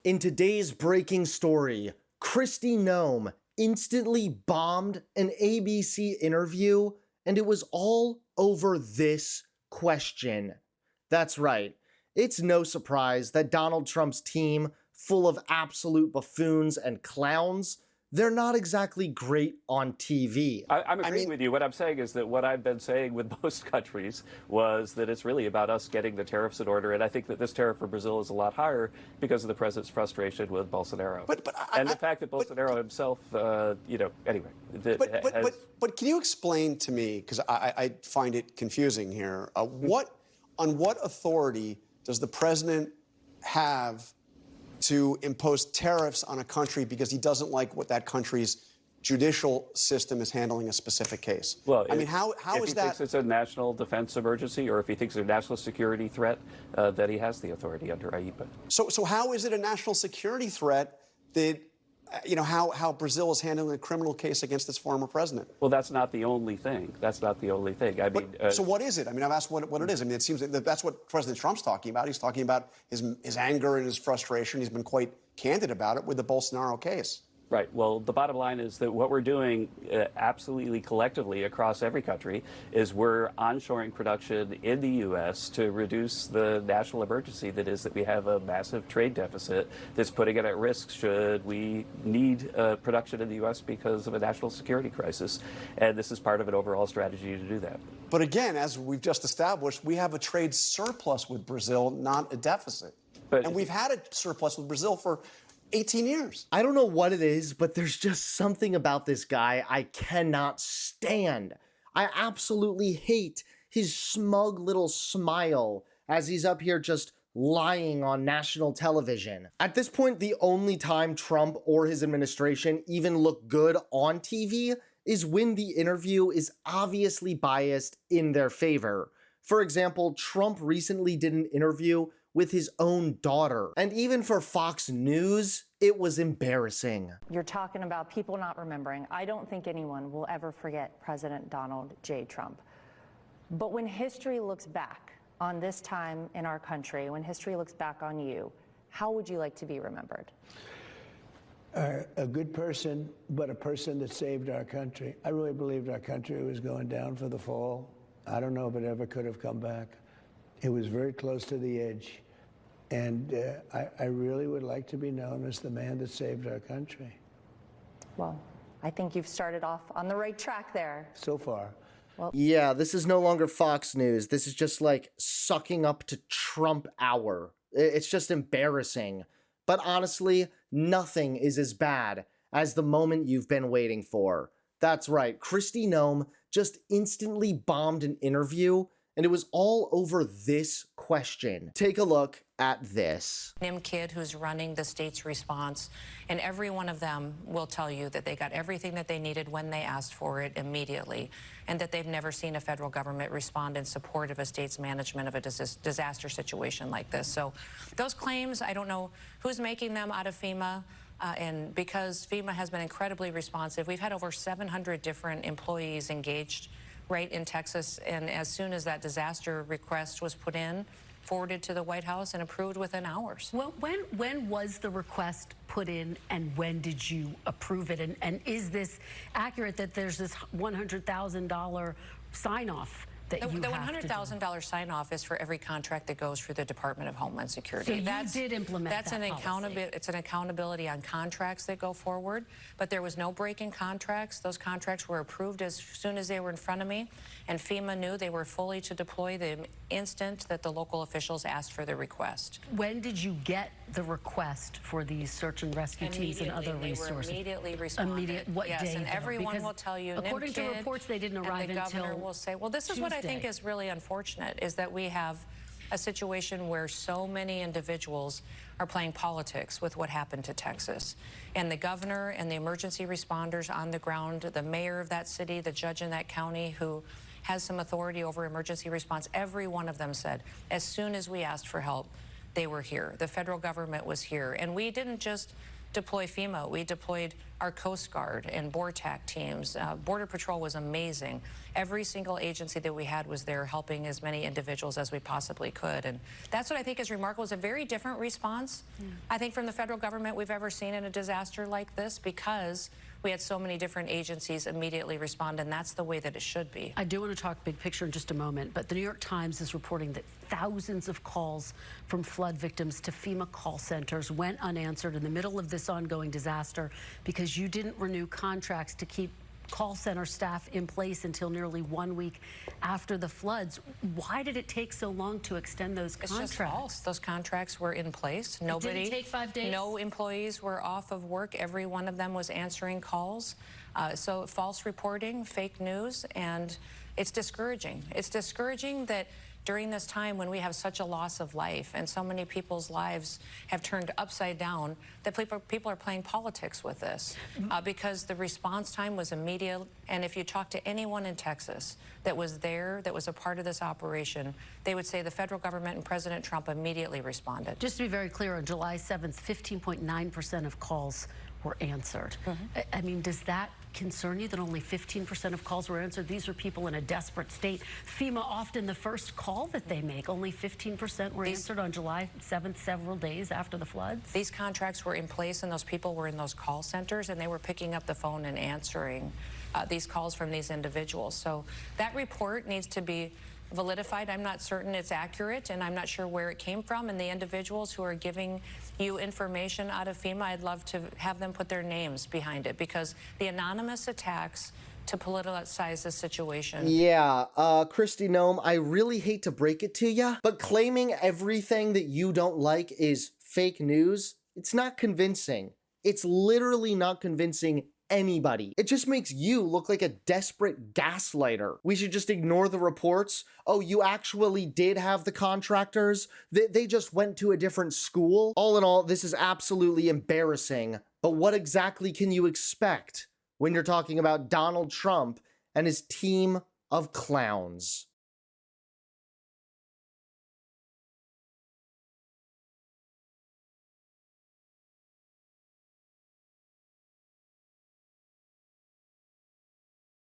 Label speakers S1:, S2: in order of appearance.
S1: In today's breaking story, Kristi Noem instantly bombed an ABC interview, and it was all over this question. That's right. It's no surprise that Donald Trump's team, full of absolute buffoons and clowns, they're not exactly great on TV.
S2: I'm agreeing with you. What I'm saying is that what I've been saying with most countries was that it's really about us getting the tariffs in order. And I think that this tariff for Brazil is a lot higher because of the president's frustration with Bolsonaro. And the fact that Bolsonaro himself, anyway.
S3: But can you explain to me, because I find it confusing here, on what authority does the president have to impose tariffs on a country because he doesn't like what that country's judicial system is handling a specific case?
S2: Well,
S3: I mean, how
S2: if
S3: is
S2: he
S3: that?
S2: thinks it's a national defense emergency, or if he thinks it's a national security threat, that he has the authority under AIPA.
S3: So how is it a national security threat that, how Brazil is handling a criminal case against its former president?
S2: Well, that's not the only thing. That's not the only thing. I mean,
S3: so what is it? I mean, I've asked what it is. I mean, it seems that that's what President Trump's talking about. He's talking about his anger and his frustration. He's been quite candid about it with the Bolsonaro case.
S2: Right. Well, the bottom line is that what we're doing absolutely collectively across every country is we're onshoring production in the U.S. to reduce the national emergency that is that we have a massive trade deficit that's putting it at risk should we need production in the U.S. because of a national security crisis. And this is part of an overall strategy to do that.
S3: But again, as we've just established, we have a trade surplus with Brazil, not a deficit. And we've had a surplus with Brazil for 18 years.
S1: I don't know what it is, but there's just something about this guy I cannot stand. I absolutely hate his smug little smile as he's up here just lying on national television. At this point, the only time Trump or his administration even look good on TV is when the interview is obviously biased in their favor. For example, Trump recently did an interview with his own daughter. And even for Fox News, it was embarrassing.
S4: You're talking about people not remembering. I don't think anyone will ever forget President Donald J. Trump. But when history looks back on this time in our country, when history looks back on you, how would you like to be remembered?
S5: A good person, but a person that saved our country. I really believed our country was going down for the fall. I don't know if it ever could have come back. It was very close to the edge. And I really would like to be known as the man that saved our country.
S4: Well, I think you've started off on the right track there.
S5: So far.
S4: Well,
S1: yeah, this is no longer Fox News. This is just like sucking up to Trump hour. It's just embarrassing. But honestly, nothing is as bad as the moment you've been waiting for. That's right, Kristi Noem just instantly bombed an interview, and it was all over this question. Take a look at this.
S6: Kid who's running the state's response, and every one of them will tell you that they got everything that they needed when they asked for it immediately, and that they've never seen a federal government respond in support of a state's management of a disaster situation like this. So those claims, I don't know who's making them out of FEMA. And because FEMA has been incredibly responsive, we've had over 700 different employees engaged right in Texas, and as soon as that disaster request was put in, forwarded to the White House and approved within hours.
S7: Well, when was the request put in, and when did you approve it? And is this accurate that there's this $100,000 sign-off that you have to do?
S6: The $100,000 sign-off is for every contract that goes through the Department of Homeland Security.
S7: So you did implement
S6: that's
S7: that
S6: an
S7: policy.
S6: It's an accountability on contracts that go forward, but there was no break in contracts. Those contracts were approved as soon as they were in front of me, and FEMA knew they were fully to deploy the instant that the local officials asked for the request.
S7: When did you get the request for these search and rescue teams and other resources?
S6: They were immediately responded.
S7: What
S6: yes,
S7: day?
S6: And
S7: though?
S6: everyone
S7: Because
S6: will tell you.
S7: According to reports, they didn't arrive
S6: until.
S7: until
S6: The governor will say, well, this is what I think is really unfortunate, is that we have a situation where so many individuals are playing politics with what happened to Texas. And the governor and the emergency responders on the ground, the mayor of that city, the judge in that county who has some authority over emergency response, every one of them said, as soon as we asked for help, they were here. The federal government was here. And we didn't just deploy FEMA. We deployed our Coast Guard and BORTAC teams. Border Patrol was amazing. Every single agency that we had was there helping as many individuals as we possibly could. And that's what I think is remarkable. It's a very different response, I think, from the federal government we've ever seen in a disaster like this, because we had so many different agencies immediately respond, and that's the way that it should be.
S7: I do want to talk big picture in just a moment, but the New York Times is reporting that thousands of calls from flood victims to FEMA call centers went unanswered in the middle of this ongoing disaster because you didn't renew contracts to keep call center staff in place until nearly 1 week after the floods. Why did it take so long to extend those contracts?
S6: It's just false. Those contracts were in place. Nobody,
S7: it didn't take 5 days?
S6: No employees were off of work. Every one of them was answering calls. So false reporting, fake news, and it's discouraging. It's discouraging that during this time when we have such a loss of life and so many people's lives have turned upside down, that people are playing politics with this because the response time was immediate. And if you talk to anyone in Texas that was there, that was a part of this operation, they would say the federal government and President Trump immediately responded.
S7: Just to be very clear, on July 7th, 15.9% of calls were answered. I mean, does that concern you that only 15% of calls were answered? These are people in a desperate state. FEMA, often the first call that they make, only 15% were answered on July 7th, several days after the floods.
S6: These contracts were in place and those people were in those call centers and they were picking up the phone and answering these calls from these individuals. So that report needs to be validified. I'm not certain it's accurate, and I'm not sure where it came from. And the individuals who are giving you information out of FEMA, I'd love to have them put their names behind it, because the anonymous attacks to politicize the situation.
S1: Yeah, Kristi Noem, I really hate to break it to you, but claiming everything that you don't like is fake news, it's not convincing. It's literally not convincing anybody. It just makes you look like a desperate gaslighter. We should just ignore the reports. Oh, you actually did have the contractors? They just went to a different school? All in all, this is absolutely embarrassing. But what exactly can you expect when you're talking about Donald Trump and his team of clowns?